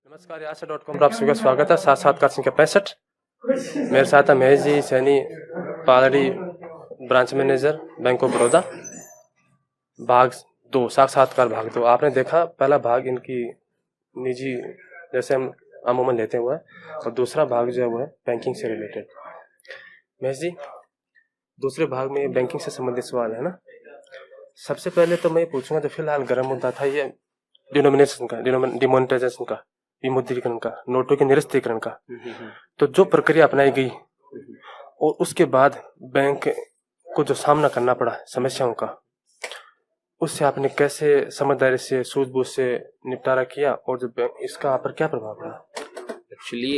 नमस्कार, यासा.com पर आप सभी का स्वागत है। साथ साथ का संख्या 65। मेरे साथ है Mahesh ji Saini, Paldi branch manager, bank of Baroda. भाग 2, साक्षात्कार भाग 2। आपने देखा पहला भाग इनकी निजी जैसे हम अमूमन लेते हुए, और दूसरा भाग जो है वो है बैंकिंग से रिलेटेड। महेश जी, दूसरे भाग में बैंकिंग से संबंधित सवाल है ना। सबसे पहले तो मैं पूछूंगा, तो फिलहाल गर्म मुद्दा था ये डिनोमिनेशन का, डिमोनेटाइजेशन का, विमुद्रीकरण का, नोटों के निरस्तीकरण का। तो जो प्रक्रिया अपनाई गई और उसके बाद बैंक को जो सामना करना पड़ा समस्याओं का, उससे आपने कैसे समझदारी से, सूझबूझ से निपटारा किया, और जो इसका आप पर क्या प्रभाव पड़ा? एक्चुअली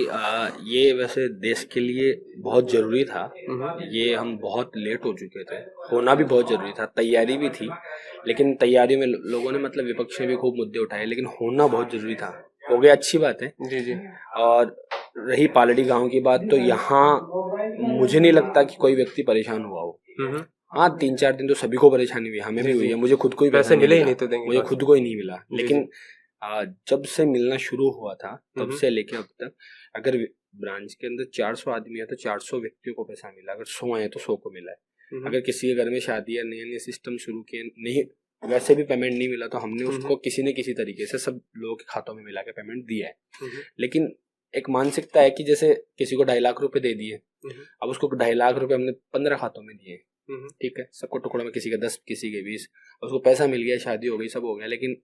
ये वैसे देश के लिए बहुत ज़रूरी था। ये हम बहुत लेट हो चुके थे, होना भी बहुत ज़रूरी था, तैयारी भी थी, लेकिन तैयारी में लोगों ने मतलब विपक्ष ने भी खूब मुद्दे उठाए, लेकिन होना बहुत ज़रूरी था। हो गया, अच्छी बात है। जी जी। और रही पालड़ी गांव की बात, तो यहाँ मुझे नहीं लगता कि कोई व्यक्ति परेशान हुआ हो। हाँ, 3-4 दिन तो सभी को परेशानी हुई, हमें भी हुई है, मुझे खुद को ही पैसे मिले ही नहीं तो देंगे, मुझे खुद को ही नहीं मिला। लेकिन जब से मिलना शुरू हुआ था तब से लेके अब तक, अगर ब्रांच के अंदर 400 आदमी है तो 400 व्यक्तियों को पैसा मिला, अगर 100 है तो 100 को मिला है। अगर किसी के घर में शादी या नए नए सिस्टम शुरू किए, नहीं वैसे भी पेमेंट नहीं मिला, तो हमने उसको किसी न किसी तरीके से सब लोगों के खातों में मिला के पेमेंट दिया है। लेकिन एक मानसिकता है कि जैसे किसी को 2.5 लाख रुपए दे दिए, अब उसको 2.5 लाख रुपए हमने 15 खातों में दिए, ठीक है, सबको टुकड़ों में, किसी के 10, किसी के 20, उसको पैसा मिल गया, शादी हो गई, सब हो गया। लेकिन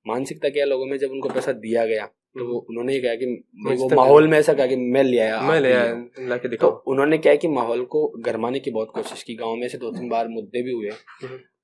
मानसिकता क्या लोगों में, जब उनको पैसा दिया गया तो उन्होंने ये कहा कि वो माहौल में ऐसा कहा कि मैं ले आया, लाके दिखाओ। तो उन्होंने क्या है कि माहौल को गरमाने की बहुत कोशिश की। गांव में से 2-3 बार मुद्दे भी हुए,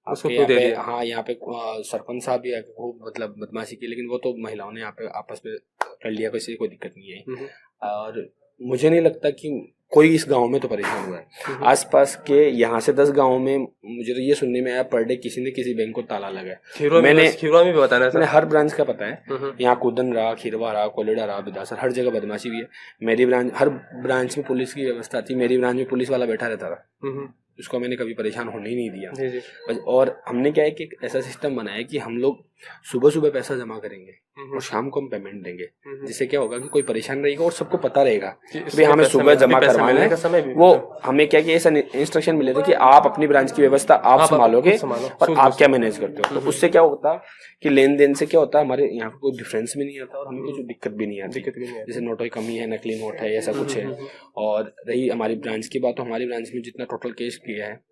उसको क्यों दे दिया? हाँ, यहाँ पे सरपंच साहब भी वो मतलब बदमाशी की, लेकिन वो तो महिलाओं ने यहाँ पे आपस में कर लिया, किसी कोई दिक्कत नहीं है। और मुझे नहीं लगता कि कोई इस गांव में तो परेशान हुआ है। आसपास के यहाँ से 10 गांवों में मुझे तो ये सुनने में आया पर डे किसी न किसी बैंक को ताला लगा है। मैंने भी बताया, मैंने हर ब्रांच का पता है, यहाँ कुदन रहा, खीरवा रहा, कोलेडा रहा, बिदासर, हर जगह बदमाशी भी है। मेरी ब्रांच, हर ब्रांच में पुलिस की व्यवस्था थी, मेरी ब्रांच में पुलिस वाला बैठा रहता था, उसको मैंने कभी परेशान होने ही नहीं दिया। जी। और हमने क्या है कि ऐसा सिस्टम बनाया कि हम लोग सुबह सुबह पैसा जमा करेंगे और शाम को हम पेमेंट देंगे, जिससे क्या होगा कि कोई परेशान रहेगा और सबको पता रहेगा कि हमें सुबह जमा करवाना है। वो हमें क्या कि ऐसा इंस्ट्रक्शन मिले थे कि आप अपनी ब्रांच की व्यवस्था आप संभालोगे और आप क्या मैनेज करते हो। तो उससे क्या होता कि लेन देन से क्या होता है, हमारे यहाँ कोई डिफरेंस भी नहीं आता और हमें कुछ दिक्कत भी नहीं आती। जैसे नोटों की कमी है, नकली नोट है, ऐसा कुछ है। और रही हमारी ब्रांच की बात, तो हमारी ब्रांच में जितना टोटल केस किया है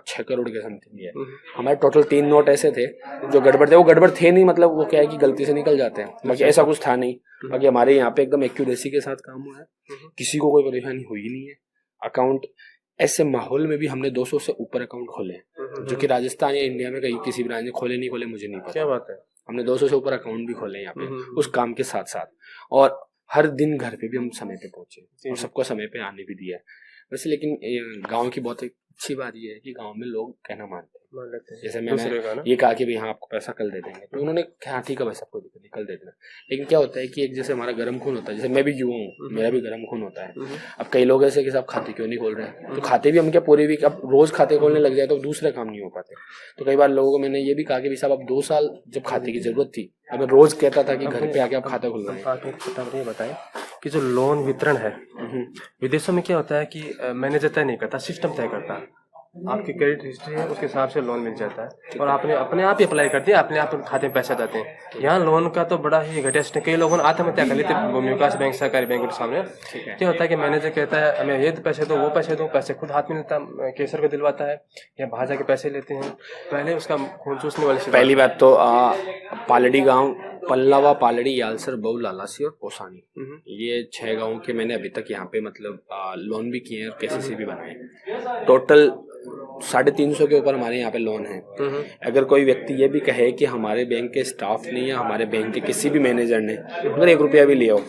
6 करोड़ के समथिंग है। हमारे टोटल 3 नोट ऐसे थे जो गड़बड़ थे, वो गड़बड़ थे नहीं, मतलब वो क्या है कि गलती से निकल जाते हैं, बाकी ऐसा कुछ था नहीं। बाकी हमारे यहाँ पे एकदम एक्यूरेसी के साथ काम हुआ है, किसी को कोई परेशानी हुई नहीं है। अकाउंट ऐसे माहौल में भी हमने 200 से ऊपर अकाउंट खोले हैं, जो कि राजस्थान या इंडिया में कहीं किसी ब्रांच ने खोले नहीं खोले मुझे नहीं पता। क्या बात है, हमने 200 से ऊपर अकाउंट भी खोले यहाँ पे उस काम के साथ साथ। और हर दिन घर पे भी हम समय पे पहुंचे और सबको समय पे आने भी दिया वैसे। लेकिन गांव की बहुत अच्छी बात ये है कि गांव में लोग कहना मानते हैं। जैसे मैंने ये कहा कि भाई हाँ आपको पैसा कल दे देंगे, तो उन्होंने कहा ठीक है भाई, सबको दिक्कत नहीं, कल दे देना। लेकिन क्या होता है कि एक जैसे हमारा गर्म खून होता है, जैसे मैं भी युवा हूँ, मेरा भी गर्म खून होता है। अब कई लोग ऐसे कि साहब खाते क्यों नहीं खोल रहे हैं, तो खाते भी हम क्या पूरी वीक, अब रोज खाते खोलने लग जाए तो दूसरे काम नहीं हो पाते। तो कई बार लोगों को मैंने ये भी कहा कि भाई साहब अब 2 साल जब खाते की जरूरत थी, अगर रोज कहता था कि घर पे आके आप खाता खुल रहे हैं। बताएं कि जो लोन वितरण है विदेशों में क्या होता है कि मैनेजर तय नहीं करता, सिस्टम तय करता है। आपकी क्रेडिट हिस्ट्री है उसके हिसाब से लोन मिल जाता है और आपने अपने आप ही अप्लाई कर दिया, अपने आप खाते में पैसे जाते हैं। यहाँ लोन का तो बड़ा ही घटिया सिस्टम, कई लोगों ने आत्महत्या कर ली थी भूमि विकास बैंक, सहकारी बैंक के सामने। क्या होता है कि मैनेजर कहता है हमें ये पैसे दो, वो पैसे दो, पैसे खुद हाथ में लेता, केसर को दिलवाता है या बाहर जाके पैसे लेते हैं, पहले उसका खून चूसने वाली। पहली बात तो पालड़ी गाँव, पल्लावा, पालड़ी, यालसर, बऊ, लालासी और पोसानी, ये 6 गाँव के मैंने अभी तक यहाँ पे मतलब लोन भी किए हैं और केसीसी भी बनाए। टोटल 350 के ऊपर हमारे यहाँ पे लोन है। अगर कोई व्यक्ति ये भी कहे कि हमारे बैंक के स्टाफ ने या हमारे बैंक के किसी भी मैनेजर ने अगर 1 रुपया भी लिया हो,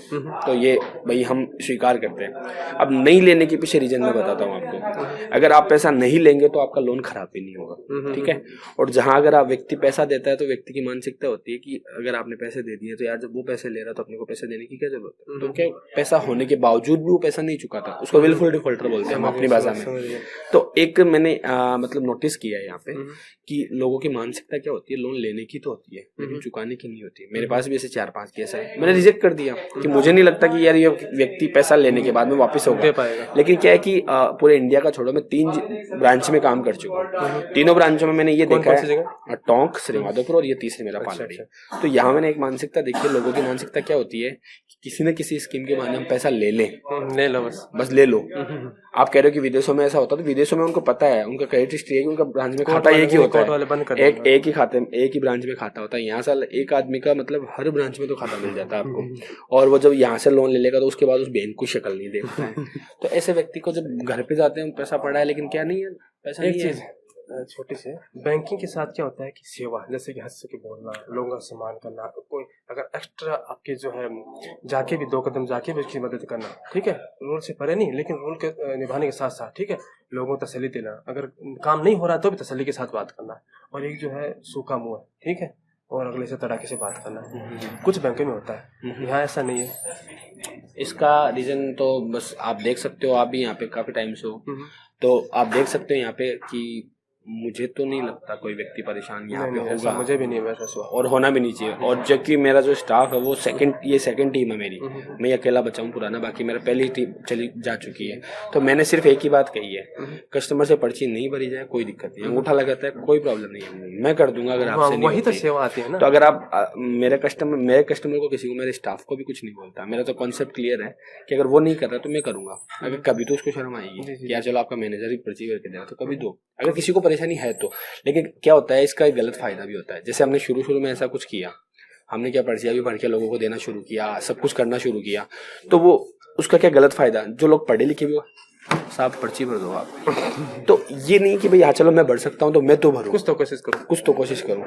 तो ये भाई हम स्वीकार करते हैं। अब नहीं लेने के पीछे रीजन मैं बताता हूँ आपको। अगर आप पैसा नहीं लेंगे तो आपका लोन खराब ही नहीं होगा, ठीक है। और जहाँ अगर आप व्यक्ति पैसा देता है तो व्यक्ति की मानसिकता होती है कि अगर आपने पैसे दे दिए तो यार जब वो पैसे ले रहा तो अपने को पैसे देने की क्या जरूरत है। तो क्या पैसा होने के बावजूद भी वो पैसा नहीं चुकाता, उसको विलफुल डिफॉल्टर बोलते हैं हम अपनी भाषा में। तो एक मैंने मतलब नोटिस किया है यहाँ पे कि लोगों की मानसिकता क्या होती है, लोन लेने की तो होती है लेकिन चुकाने की नहीं होती है। मेरे पास भी ऐसे 4-5 केस है, मैंने रिजेक्ट कर दिया कि मुझे नहीं लगता कि यार ये व्यक्ति पैसा लेने के बाद में वापस होगा। लेकिन क्या है कि पूरे इंडिया का छोड़ो, मैं 3 ब्रांच में काम कर चुका हूँ। तीनों ब्रांचों में मैंने ये देखा है, टोंक, श्रीमाधोपुर और ये तीसरी मेरा पालड़ी। तो यहाँ मैंने एक मानसिकता देखी है, लोगों की मानसिकता क्या होती है कि किसी न किसी स्कीम के माध्यम पैसा ले लो, बस ले लो। आप कह रहे हो कि विदेशों में ऐसा होता है, तो विदेशों में उनको पता है, उनका क्रेडिट हिस्ट्री है कि उनका ब्रांच में खाता एक ही होता है, एक ही खाते में, एक ही ब्रांच में खाता होता है। यहाँ साल एक आदमी का मतलब हर ब्रांच में तो खाता मिल जाता है आपको, और वो जब यहाँ से लोन ले लेगा तो उसके बाद उस बैंक को शक्ल नहीं देखता है। तो ऐसे व्यक्ति को जब घर पे जाते हैं पैसा पड़ा है लेकिन क्या नहीं है, पैसा नहीं है। छोटी से बैंकिंग के साथ क्या होता है कि सेवा, जैसे कि हंस के बोलना, लोगों का सम्मान करना, कोई अगर एक्स्ट्रा आपके जो है जाके भी 2 कदम जाके भी उसकी मदद करना, ठीक है, रूल से परे नहीं लेकिन रूल के निभाने के साथ साथ, ठीक है, लोगों को तसल्ली देना, अगर काम नहीं हो रहा तो भी तसल्ली के साथ बात करना, और एक जो है सूखा मुंह है, ठीक है, और अगले से तड़ाके से बात करना, कुछ बैंकों में होता है, यहाँ ऐसा नहीं है। इसका रीजन तो बस आप देख सकते हो, आप भी यहाँ पे काफी टाइम से हो, तो आप देख सकते हो यहाँ पे कि मुझे तो नहीं लगता कोई व्यक्ति परेशान यहाँ पे होगा, मुझे भी नहीं वैसा, और होना भी नहीं चाहिए। और जबकि मेरा जो स्टाफ है वो सेकंड टीम है मेरी, मैं अकेला बचा हूँ पुराना, बाकी मेरा पहली टीम चली जा चुकी है। तो मैंने सिर्फ एक ही बात कही है, कस्टमर से पर्ची नहीं भरी जाए कोई दिक्कत नहीं, अंगूठा लगाता है कोई प्रॉब्लम नहीं है, मैं कर दूंगा अगर आपसे नहीं वही तो सेवा आती है ना। तो अगर आप मेरे कस्टमर को, किसी को, मेरे स्टाफ को भी कुछ नहीं बोलता, मेरा तो कॉन्सेप्ट क्लियर है कि अगर वो नहीं कर रहा तो मैं करूंगा। अगर कभी तो उसको शर्म आएगी यार चलो आपका मैनेजर ही पर्ची करके देगा, तो कभी दो, अगर किसी को परेशानी है तो। लेकिन क्या होता है, इसका एक गलत फायदा भी होता है। जैसे हमने शुरू में ऐसा कुछ किया, हमने क्या पर्चियां भी भर के लोगों को देना शुरू किया, सब कुछ करना शुरू किया, तो वो उसका क्या गलत फायदा, जो लोग पढ़े लिखे भी हो, साहब पर्ची भर दो आप। तो ये नहीं कि भाई हाँ चलो मैं भर सकता हूँ तो मैं तो भरूँ, कुछ तो कोशिश करूँ।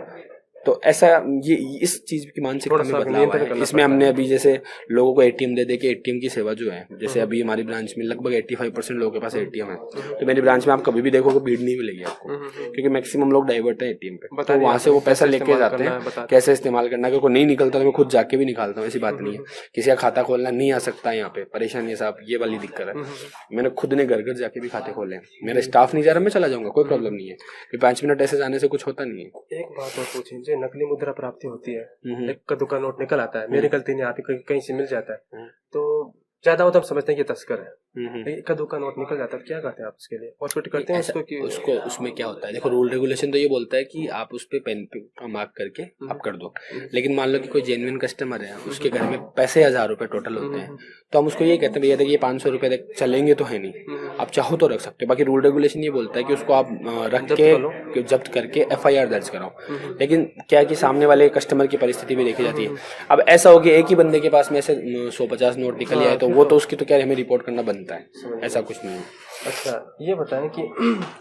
तो ऐसा ये इस चीज की मानसिकता में बदलाव है। इसमें हमने अभी जैसे लोगों को एटीएम दे के एटीएम की सेवा जो है, जैसे अभी हमारी ब्रांच में लगभग 85% लोगों के पास एटीएम है। तो मेरी ब्रांच में आप कभी भी देखोगे भीड़ नहीं मिलेगी आपको, क्योंकि मैक्सिमम लोग डाइवर्ट है एटीएम पे, तो वहां से वो पैसा लेके जाते हैं, कैसे इस्तेमाल करना। अगर कोई नहीं निकलता तो मैं खुद जाके भी निकालता हूँ, ऐसी बात नहीं है। किसी का खाता खोलना नहीं आ सकता यहाँ पे, परेशानी है साहब, ये वाली दिक्कत है। मैंने खुद ने घर जाके भी खाते खोले, मेरा स्टाफ नहीं जा रहा, मैं चला जाऊंगा, कोई प्रॉब्लम नहीं है। 5 मिनट ऐसे जाने से कुछ होता नहीं है। एक बात और पूछें, जो नकली मुद्रा प्राप्ति होती है, एक कद्दू का नोट निकल आता है, मेरी गलती नहीं, आप कहीं से मिल जाता है, तो ज्यादा होता है समझते हैं कि तस्कर है, एक कद्दू का नोट निकल जाता है, क्या करते हैं आप उसके लिए, और फिट करते हैं उसको उसमें क्या होता है, देखो रूल रेगुलेशन तो ये बोलता है कि आप उस पे पेन का मार्क करके आप कर दो। लेकिन मान लो कि कोई जेन्युइन कस्टमर है, उसके घर में पैसे 1000 रुपए टोटल होते हैं, तो हम उसको ये कहते हैं भैया देखिए 500 रुपए चलेंगे तो है नहीं, आप चाहो तो रख सकते हो। बाकी रूल रेगुलेशन ये बोलता है कि उसको आप रख के जब्त करके FIR दर्ज कराओ। लेकिन क्या है कि सामने वाले कस्टमर की परिस्थिति भी देखी जाती है। अब ऐसा हो कि एक ही बंदे के पास में ऐसे 150 नोट निकल आए, तो वो तो उसकी तो क्या हमें रिपोर्ट करना बनता है, ऐसा कुछ नहीं है। अच्छा ये बताएं कि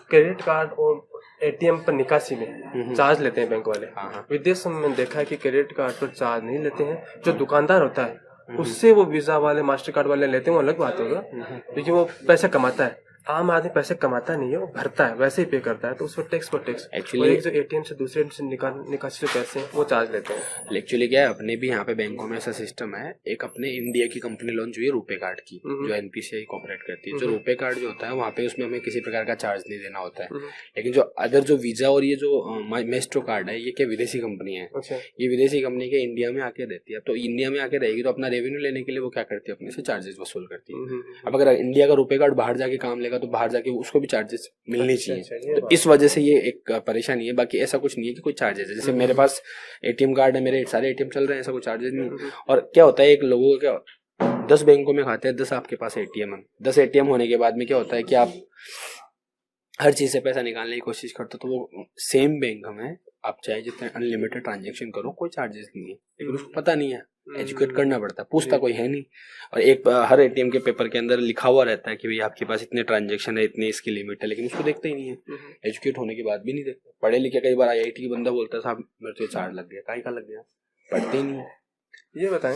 क्रेडिट कार्ड और एटीएम पर निकासी में चार्ज लेते हैं बैंक वाले। विदेशों में देखा है कि क्रेडिट कार्ड पर चार्ज नहीं लेते हैं, जो दुकानदार होता है उससे वो वीजा वाले मास्टर कार्ड वाले लेते हैं, वो अलग बात होगा, क्योंकि वो पैसा कमाता है। आम आदमी पैसे कमाता नहीं है, वो भरता है, वैसे ही पे करता है, तो उस पर टैक्स पर टैक्स। एक्चुअली जो एटीएम से दूसरे से निकासी जो पैसे हैं वो चार्ज लेते हैं। एक्चुअली क्या है, अपने भी यहाँ पे बैंकों में ऐसा सिस्टम है, एक अपने इंडिया की कंपनी लॉन्च हुई है रुपे कार्ड की, जो NPCI ऑपरेट करती है। जो रुपे कार्ड जो होता है वहाँ पे उसमें हमें किसी प्रकार का चार्ज नहीं देना होता है। लेकिन जो अदर जो वीजा और ये जो मेस्ट्रो कार्ड है, ये क्या विदेशी कंपनी है, ये विदेशी कंपनी के इंडिया में आके रहती है। तो इंडिया में आके रहेगी तो अपना रेवेन्यू लेने के लिए वो क्या करती है, अपने से चार्जेस वसूल करती है। अब अगर इंडिया का रुपे कार्ड बाहर जाके काम लेगा तो बाहर जाके उसको भी चार्जेस मिलनी चाहिए। तो इस वजह से ये एक परेशानी है, बाकी ऐसा कुछ नहीं है कि कोई चार्जेस है। जैसे मेरे पास एटीएम कार्ड है, मेरे सारे एटीएम चल रहे हैं, ऐसा कोई चार्जेस नहीं। और क्या होता है, एक लोगों का 10 बैंकों में खाते हैं, 10 आपके पास एटीएम है। 10 एटीएम होने के बाद में क्या होता है कि आप हर चीज से पैसा निकालने की कोशिश करते हो, तो वो सेम बैंक में आप चाहे जितने अनलिमिटेड ट्रांजेक्शन करो, कोई चार्जेस नहीं है। लेकिन उसको पता नहीं है, एजुकेट करना पड़ता है, पूछता कोई है नहीं। और एक हर एटीएम के पेपर के अंदर लिखा हुआ रहता है कि भाई आपके पास इतने ट्रांजेक्शन है, इतनी इसकी लिमिट है, लेकिन उसको देखते ही नहीं है। एजुकेट होने के बाद भी नहीं देखते। पढ़े लिखे कई बार IIT की बंदा बोलता है साहब मेरे तो चार्ज लग गया, काहे का लग गया, पढ़ते ही नहीं है। ये बताएं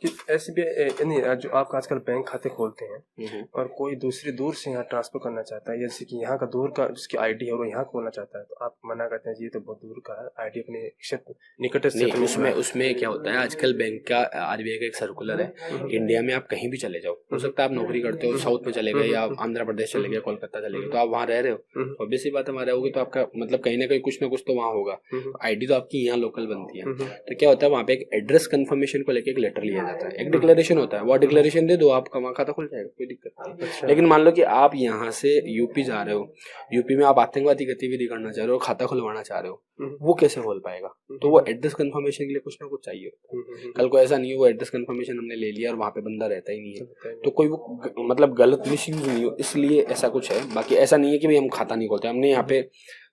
कि SBI नहीं, जो आप आजकल बैंक खाते खोलते हैं और कोई दूसरी दूर से यहाँ ट्रांसफर करना चाहता है, जैसे कि यहाँ का दूर का जिसकी आईडी है वो यहाँ खोलना चाहता है, तो आप मना करते हैं जी ये तो बहुत दूर का है, आईडी अपने क्षेत्र निकटस्थ नहीं, क्षेत्र में उसमें क्या होता है, आजकल बैंक का RBI का एक सर्कुलर है, इंडिया में आप कहीं भी चले जाओ, हो सकता है आप नौकरी करते हो साउथ में चले गए या आंध्र प्रदेश चले गए, कोलकाता चले गए, तो आप वहाँ रह रहे हो, ऑब्वियस सी बात है वहाँ रहोगे तो आपका मतलब कहीं ना कहीं कुछ ना कुछ तो वहाँ होगा, आईडी तो आपकी यहाँ लोकल बनती है। तो क्या होता है, वहाँ पे एक एड्रेस कंफर्मेशन को लेकर एक लेटर लिया जाता है, एक डिक्लेरेशन होता है, वो डिक्लेरेशन दे दो, आपका वहाँ खाता खुल जाएगा, कोई दिक्कत नहीं। लेकिन मान लो कि आप यहाँ से यूपी जा रहे हो, यूपी में आप आतंकवादी गतिविधि करना चाह रहे हो, खाता खुलवाना चाह रहे हो, वो कैसे खोल पाएगा? तो वो एड्रेस कंफर्मेशन के लिए कुछ ना कुछ चाहिए होता है। कल को ऐसा नहीं हो वो एड्रेस कंफर्मेशन हमने ले लिया और वहाँ पे बंदा रहता ही नहीं है, तो कोई वो मतलब गलत मिसयूज नहीं हो, इसलिए ऐसा कुछ है। बाकी ऐसा नहीं है कि भाई हम खाता नहीं खोलते, हमने यहाँ पे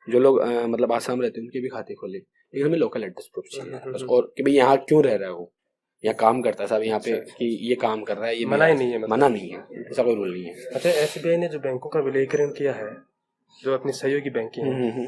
जो लोग मतलब आसाम रहते हैं उनके भी खाते खोले, लेकिन हमें लोकल एड्रेस प्रूफ चाहिए बस, और कि भाई यहाँ क्यों रह रहा है, वो यहाँ काम करता है साहब, यहाँ पे कि ये काम कर रहा है, ये मना ही नहीं है, मना नहीं है, ऐसा कोई रूल नहीं है। अच्छा, SBI ने जो बैंकों का विलयीकरण किया है, जो अपनी सहयोगी बैंकें हैं,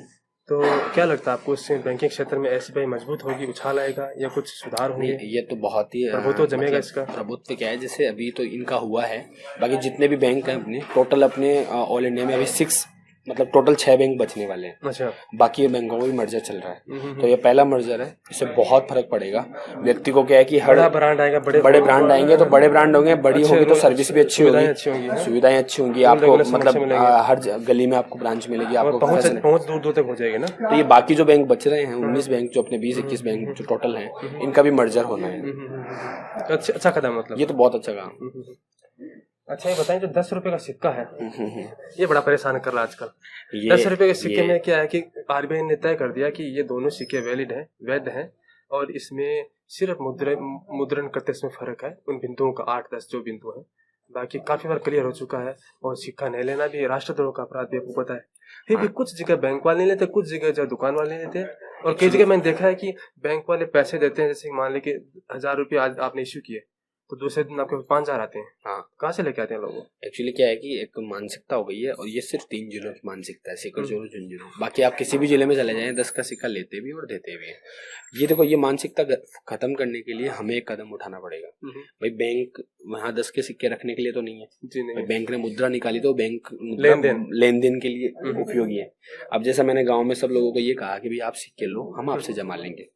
तो क्या लगता है आपको उससे बैंकिंग क्षेत्र में SBI मजबूत होगी, उछाल आएगा या कुछ सुधार होंगे? ये तो बहुत ही प्रभुत्व जमेगा मतलब इसका। प्रभुत्व क्या है, जैसे अभी तो इनका हुआ है, बाकी जितने भी बैंक हैं अपने टोटल अपने ऑल इंडिया में अभी 6 मतलब टोटल 6 बैंक बचने वाले हैं। अच्छा, बाकी बैंकों का भी मर्जर चल रहा है, तो ये पहला मर्जर है, इससे बहुत फर्क पड़ेगा। व्यक्ति को क्या है कि हर बड़ा ब्रांड आएगा, बड़े ब्रांड आएंगे तो बड़े ब्रांड होंगे, बड़ी होगी तो सर्विस भी अच्छी होगी, सुविधाएं अच्छी होंगी, आपको मतलब हर गली में आपको ब्रांच मिलेगी, आपको पहुंच दूर दूर तक हो जाएगी ना। तो ये बाकी जो बैंक बच रहे हैं 19 बैंक जो अपने 20-21 बैंक जो टोटल हैं, इनका भी मर्जर होना है। अच्छा कदम, मतलब ये तो बहुत अच्छा काम। अच्छा, ये बताएं जो 10 रुपए का सिक्का है, ये बड़ा परेशान कर रहा है आजकल। 10 रुपए के सिक्के में क्या है कि RBI ने तय कर दिया कि ये दोनों सिक्के वैलिड हैं, वैध हैं, और इसमें सिर्फ मुद्रण करते समय फर्क है उन बिंदुओं का, 8-10 जो बिंदु हैं, बाकी काफी बार क्लियर हो चुका है। और सिक्का नहीं लेना भी राष्ट्रद्रोह का अपराध भी आपको पता है। फिर भी कुछ जगह बैंक वाले नहीं लेते, कुछ जगह जो दुकान वाले नहीं लेते, और कई जगह मैंने देखा है कि बैंक वाले पैसे देते हैं, जैसे मान ली कि 1000 रुपये आज आपने इश्यू किए तो दूसरे दिन आपके 5000 आते हैं। हाँ, कहाँ से लेके आते हैं लोग? एक्चुअली क्या है कि एक मानसिकता हो गई है, और ये सिर्फ 3 जिलों की मानसिकता है, सीकर, जोरू, झुंझुनू। बाकी आप किसी भी जिले में चले जाएं 10 का सिक्का लेते भी और देते भी हैं। ये देखो, ये मानसिकता खत्म करने के लिए हमें एक कदम उठाना पड़ेगा। भाई बैंक वहाँ 10 के सिक्के रखने के लिए तो नहीं है जी, नहीं। बैंक ने मुद्रा निकाली तो बैंक लेन देन के लिए उपयोगी है। अब जैसा मैंने गाँव में सब लोगों को ये कहा कि भाई आप सिक्के लो, हम आपसे जमा लेंगे,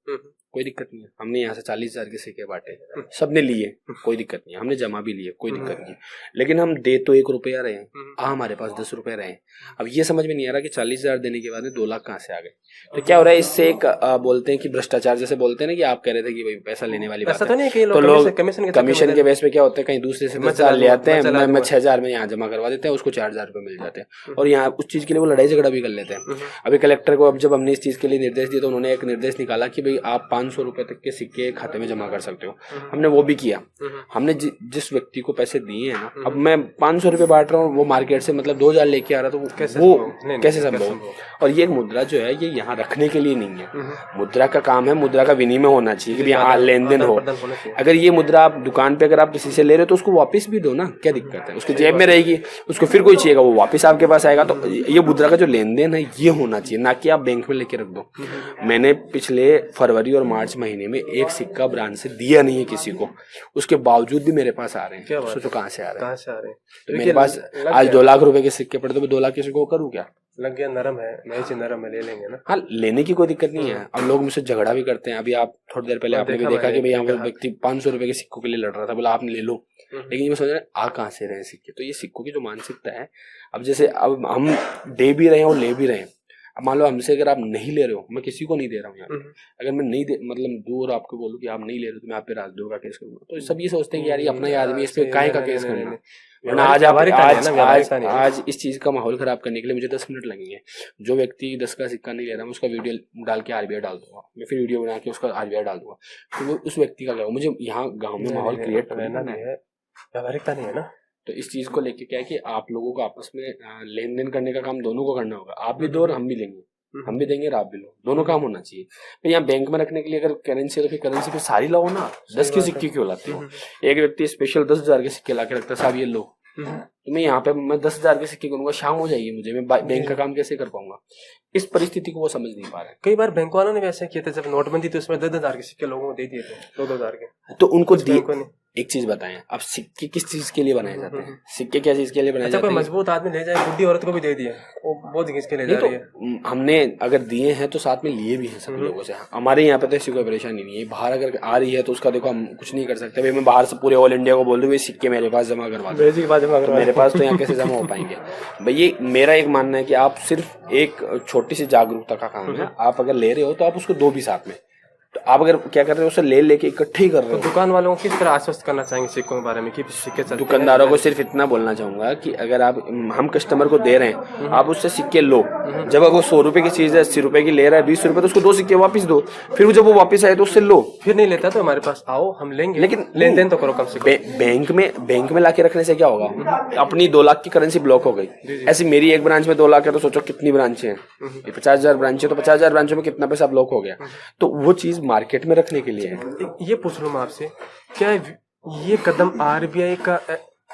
कोई दिक्कत नहीं है। हमने यहाँ से 40,000 के सिक्के बांटे, सबने लिए, कोई दिक्कत नहीं है, हमने जमा भी लिए, कोई दिक्कत नहीं है। लेकिन हम दे तो 1 रुपया रहे हैं, हमारे पास 10 रुपए रहे। अब ये समझ में नहीं आ रहा कि 40,000 देने के बाद में 2 लाख कहाँ से आ गए। तो क्या हो रहा है, इससे एक बोलते हैं कि भ्रष्टाचार, जैसे बोलते हैं ना कि आप कह रहे थे कि भाई पैसा लेने वाली बात है, तो लोग कमीशन के बेस पे क्या होता है, कहीं दूसरे से 10,000 ले आते हैं, मैं 6,000 में यहाँ जमा करवा देते हैं, उसको 4,000 रुपये मिल जाते हैं, और यहाँ उस चीज के लिए वो लड़ाई झगड़ा भी कर लेते हैं। अभी कलेक्टर को अब जब हमने इस चीज के लिए निर्देश दिया तो उन्होंने एक निर्देश निकाला कि भाई आप 500 रुपए तक के सिक्के खाते में जमा कर सकते हो। हमने वो भी किया। हमने जिस व्यक्ति को पैसे दिए हैं ना, अब मैं 500 रुपए बांट रहा हूँ, वो मार्केट से मतलब 2,000 लेके आ रहा, तो वो कैसे संभव? और ये मुद्रा जो है ये यहाँ रखने के लिए नहीं है। मुद्रा का काम है, मुद्रा का विनिमय होना चाहिए कि यहाँ लेन देन हो। अगर ये मुद्रा आप दुकान पे अगर आप किसी से ले रहे हो तो उसको वापस भी दो ना, क्या दिक्कत है? उसकी जेब में रहेगी, उसको फिर कोई चाहिएगा, वो वापस आपके पास आएगा। तो ये मुद्रा का जो लेन देन है ये होना चाहिए, ना कि आप बैंक में लेके रख दो। मैंने पिछले फरवरी और मार्च महीने में एक सिक्का ब्रांच से दिया नहीं है किसी को, उसके बावजूद भी मेरे पास आ रहे हैं। सोचो कहाँ से आ रहे हैं? तो मेरे पास आज 2 लाख रुपए के सिक्के पड़े, तो मैं 2 लाख किसी को करूँ क्या? लग गया, नरम है, नरम है, ले लेंगे ना। हाँ, लेने की कोई दिक्कत नहीं है। अब लोग मुझसे झगड़ा भी करते हैं। अभी आप थोड़ी देर पहले आपने भी देखा कि भाई यहाँ पर व्यक्ति 500 रुपए के सिक्कों के लिए लड़ रहा था, बोला आपने ले लो। लेकिन ये समझ रहे आ कहाँ से रहे हैं सिक्के? तो ये सिक्कों की जो मानसिकता है, अब जैसे अब हम दे भी रहे हैं और ले भी रहे हैं। अब मान लो हमसे अगर आप नहीं ले रहे हो, मैं किसी को नहीं दे रहा हूँ यहाँ पे, अगर मैं नहीं दे मतलब दूर आपको बोलूँ कि आप नहीं ले रहे हो तो मैं आप पे राजद्रोह का केस करूंगा। तो सब ये सोचते हैं कि यार ये अपना ही आदमी, इस पे काहे का केस करना। वरना आज इस चीज का माहौल खराब करने के लिए मुझे 10 मिनट लगेंगे। जो व्यक्ति 10 का सिक्का नहीं ले रहा, मैं उसका वीडियो डाल के RBI डाल दूंगा, मैं फिर वीडियो बना के उसका RBI डाल दूंगा। तो वो उस व्यक्ति का क्या, मुझे यहाँ गाँव में माहौल क्रिएट करना है, व्यावहारिकता नहीं है ना। तो इस चीज को लेके क्या है कि आप लोगों को आपस में लेन देन करने का काम दोनों को करना होगा। आप भी दो और हम भी लेंगे, हम भी देंगे और आप भी लो, दोनों काम होना चाहिए। फिर यहाँ बैंक में रखने के लिए अगर करेंसी रखे, करेंसी फिर सारी लाओ ना, 10 के सिक्के क्यों लाते हो? एक व्यक्ति स्पेशल 10,000 के सिक्के ला के रखता है, साहब ये लो। तो मैं यहाँ पे मैं 10,000 के सिक्के करूंगा, शाम हो जाएगी मुझे, मैं बैंक का काम कैसे कर पाऊंगा? इस परिस्थिति को वो समझ नहीं पा रहे। कई बार बैंक वालों ने वैसे किया था, जब नोटबंदी तो उसमें 10,000 के सिक्के लोगों को दे दिए थे, 2,000 के। तो उनको एक चीज बताएं, अब सिक्के किस चीज के लिए बनाए जाते हैं? सिक्के क्या चीज के लिए बनाए अच्छा, जाते कोई हैं? मजबूत आदमी ले जाए, बुढ़ी औरत को भी दे दिए, वो बहुत घिस के ले नहीं जा तो रही है। हमने अगर दिए हैं तो साथ में लिए भी हैं सभी लोगों से। हमारे यहाँ पे तो ऐसी कोई परेशानी नहीं है। बाहर अगर आ रही है तो उसका देखो हम कुछ नहीं कर सकते। भाई मैं बाहर से पूरे ऑल इंडिया को बोल दूं ये सिक्के मेरे पास जमा करवा दो, भेजी के बाद जमा तो करवा मेरे पास तो यहाँ कैसे जमा हो पाएंगे? भाई ये मेरा एक मानना है कि आप सिर्फ एक छोटी सी जागरूकता का काम है। आप अगर ले रहे हो तो आप उसको दो भी साथ में। तो आप अगर क्या कर रहे हो, उसे ले लेके इकट्ठे ही कर रहे तो हो। दुकान वालों को किस तरह आश्वस्त करना चाहेंगे सिक्कों के बारे में कि सिक्के चलते हैं? दुकानदारों को सिर्फ इतना बोलना चाहूंगा कि अगर आप हम कस्टमर को दे रहे हैं, आप उससे सिक्के लो। जब वो 100 रुपए की चीज है 80 रुपए की ले रहा है, 20 रुपए, तो उसको 2 सिक्के वापस दो। फिर जब वो वापस आए तो उससे लो। फिर नहीं लेता तो हमारे पास आओ, हम लेंगे, लेकिन लेन देन तो करो कम से कम। बैंक में लाके रखने से क्या होगा? अपनी 2 लाख की करेंसी ब्लॉक हो गई। ऐसी मेरी एक ब्रांच में 2 लाख है तो सोचो कितनी ब्रांचें हैं। 50,000 ब्रांच है तो 50,000 ब्रांचों में कितना पैसा ब्लॉक हो गया। तो वो चीज मार्केट में रखने के लिए है। ये पूछ लूँ मैं आपसे, क्या ये कदम आरबीआई का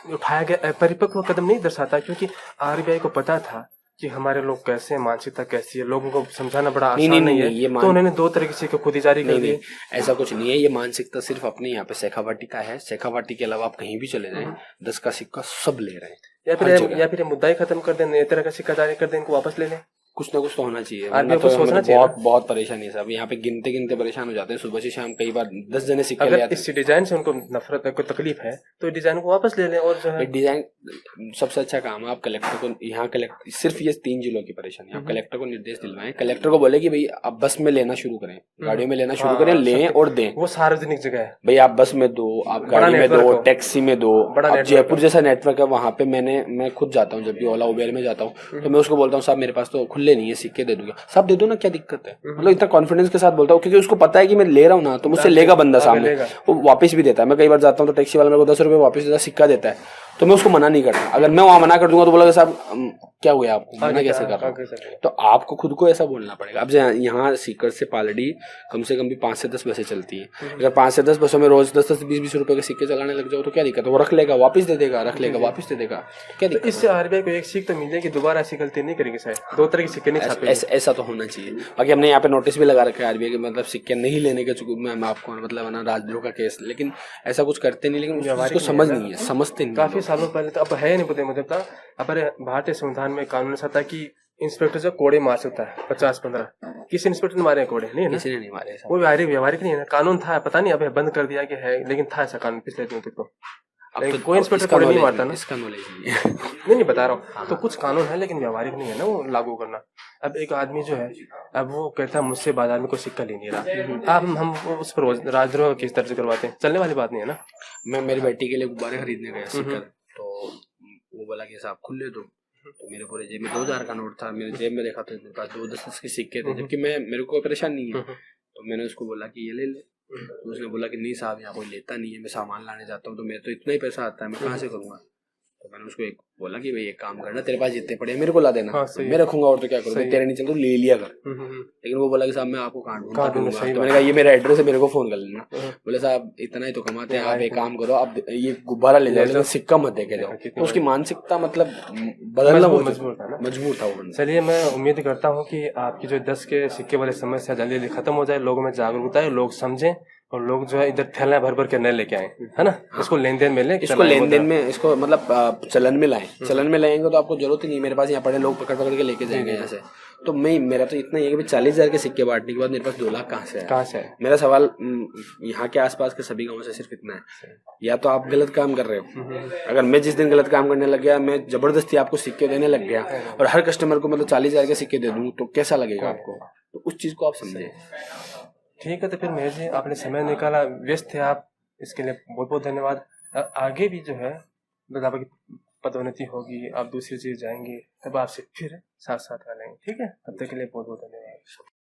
उठाया गया परिपक्व कदम नहीं दर्शाता? क्योंकि आरबीआई को पता था कि हमारे लोग कैसे हैं, मानसिकता कैसी है, लोगों को समझाना बड़ा आसान नहीं है, तो उन्होंने 2 तरह की सिक्के खुद ही जारी कर दिए। ऐसा कुछ नहीं है। ये मानसिकता सिर्फ अपने यहाँ पे शेखावाटी का है। शेखावाटी के अलावा आप कहीं भी चले जाएं, 10 का सिक्का सब ले रहे हैं। या फिर मुद्दा ही खत्म कर दें, नए तरह का सिक्का जारी कर दें, इनको वापस ले लें। कुछ ना कुछ तो होना चाहिए। आदमी को तो सोचना हमें चाहिए बहुत परेशानी है साहब। यहाँ पे गिनते गिनते परेशान हो जाते हैं। सुबह से शाम कई बार 10 जने सिक्के ले अगर आते इस डिजाइन से उनको नफरत को तकलीफ है तो डिजाइन को वापस ले लें। और जो है हैं। डिजाइन सबसे अच्छा काम है, आप कलेक्टर को यहाँ कलेक्टर सिर्फ ये 3 जिलों की परेशानी है। आप कलेक्टर को निर्देश दिलवाएं, कलेक्टर को बोले कि भाई आप बस में लेना शुरू करें, गाड़ियों में लेना शुरू करें, लें और दें। वो सार्वजनिक जगह है भाई आप बस में दो, आप गाड़ी में दो, टैक्सी में दो। अब जयपुर जैसा नेटवर्क है वहां पे मैं खुद जाता हूँ, जब भी ओला उबेर में जाता हूँ तो मैं उसको बोलता हूँ साहब मेरे पास तो खुले नहीं है, सिक्के दे दूंगा। साहब दे दो ना, क्या दिक्कत है? मतलब इतना कॉन्फिडेंस के साथ बोलता हूँ क्योंकि उसको पता है कि मैं ले रहा हूँ ना, तो मुझसे लेगा बंदा सामने, वो वापस भी देता है। मैं कई बार जाता हूँ तो टैक्सी वाला मेरे को 10 रुपए वापस देता, सिक्का देता है, तो मैं उसको मना नहीं करता। अगर मैं वहां मना कर दूंगा तो बोला साहब क्या हुआ आपको, मना कैसे कर रहा हूँ? तो आपको खुद को ऐसा बोलना पड़ेगा। अब यहाँ सीकर से पालड़ी कम से कम भी 5 से 10 बसें चलती हैं। अगर 5 से 10 बसों में रोज 10-10, 20-20 रुपए के सिक्के चलाने लग जाओ तो क्या दिक्कत है? वो रख लेगा, वापस दे देगा, रख लेगा, वापस दे देगा, क्या दिक्कत? इससे आरबीआई को एक सीख तो मिल जाएगी, दोबारा ऐसी गलती नहीं करेगी शायद। 2 तरह के सिक्के नहीं छापेंगे। ऐसा तो होना चाहिए। बाकी हमने यहाँ पे नोटिस भी लगा रखा है आरबीआई के, मतलब सिक्के नहीं लेने के, मैं आपको मतलब ना राजद्रोह का केस, लेकिन ऐसा कुछ करते नहीं। लेकिन उसको समझ नहीं है, समझते नहीं। काफी सालों पहले तो, अब है नहीं पता मुझे पता, हमारे भारतीय संविधान में कानून ऐसा था कि इंस्पेक्टर जो कोड़े मार सकता है 50-15। किसी इंस्पेक्टर ने मारे कोड़े नहीं है ना? किसी ने नहीं मारे। वो व्यवहारिक नहीं है ना, कानून था, पता नहीं अब बंद कर दिया कि है, लेकिन था ऐसा कानून पिछले दिनों तक। तो कोई इंस्पेक्टर कोड़े नहीं मारता ना, इसका नॉलेज नहीं है। नहीं बता रहा हूँ। तो कुछ कानून है लेकिन व्यवहारिक नहीं है ना वो लागू करना। अब एक आदमी जो है, अब वो कहता है मुझसे बाजार में कोई सिक्का ले नहीं रहा, अब हम उस पर राजद्रोह किस दर्ज करवाते हैं? चलने वाली बात नहीं है ना। मैं मेरी बेटी के लिए गुब्बारे खरीदने गया सिक्का, तो वो बोला कि साहब खुले दो, तो मेरे पूरे जेब में 2000 का नोट था। मेरे जेब में देखा तो मेरे पास 2 10 के सिक्के थे, जबकि मेरे को परेशान नहीं है। तो मैंने उसको बोला कि ये ले ले, तो उसने बोला कि नहीं साहब यहाँ कोई लेता नहीं है, मैं सामान लाने जाता हूँ तो मेरे तो इतना ही पैसा आता है, मैं कहाँ से करूँगा? तो मैंने उसको एक बोला कि भाई एक काम करना, तेरे पास जितने पड़े मेरे को ला देना, मैं रखूंगा, और तो क्या करूँगा, तेरे नहीं चल तो ले लिया कर। लेकिन वो बोला कि साहब मैं आपको काट दूंगा। तो मैंने कहा ये मेरा एड्रेस है, मेरे को फोन कर लेना। बोले साहब इतना ही तो कमाते हैं आप, एक काम करो आप ये गुब्बारा ले जाओ, लेकिन सिक्का मत दे के जाओ। तो उसकी मानसिकता मतलब बदलना मजबूर था वो। चलिए, मैं उम्मीद करता हूँ कि आपकी जो 10 के सिक्के वाली समस्या जल्दी जल्दी खत्म हो जाए, लोगों में जागरूकता है, लोग समझें, और लोग जो है इधर थैला भर भर के नए लेके आए, है ना? इसको लेन देन में लें, इसको लेन देन में, इसको मतलब चलन में लाएं। चलन में लाएंगे तो आपको जरूरत ही नहीं, मेरे पास यहाँ पड़े लोग पकड़ पकड़ के लेके जाएंगे यहाँ से। तो मेरा तो इतना ही है कि 40,000 के सिक्के बांटने के बाद मेरे पास 2 लाख कहाँ से है? मेरा सवाल यहाँ के आसपास के सभी गाँव से सिर्फ इतना है, या तो आप गलत काम कर रहे हो। अगर मैं जिस दिन गलत काम करने लग गया, मैं जबरदस्ती आपको सिक्के देने लग गया और हर कस्टमर को मतलब 40,000 के सिक्के दे दूं तो कैसा लगेगा आपको? तो उस चीज को आप समझे। ठीक है, तो फिर मेहर जी आपने समय निकाला, व्यस्त थे आप, इसके लिए बहुत बहुत धन्यवाद। आगे भी जो है मतलब आपकी पदोन्नति होगी, आप दूसरी चीज जाएंगे, तब आपसे फिर साथ साथ आ लेंगे। ठीक है, तब तक के लिए बहुत बहुत धन्यवाद।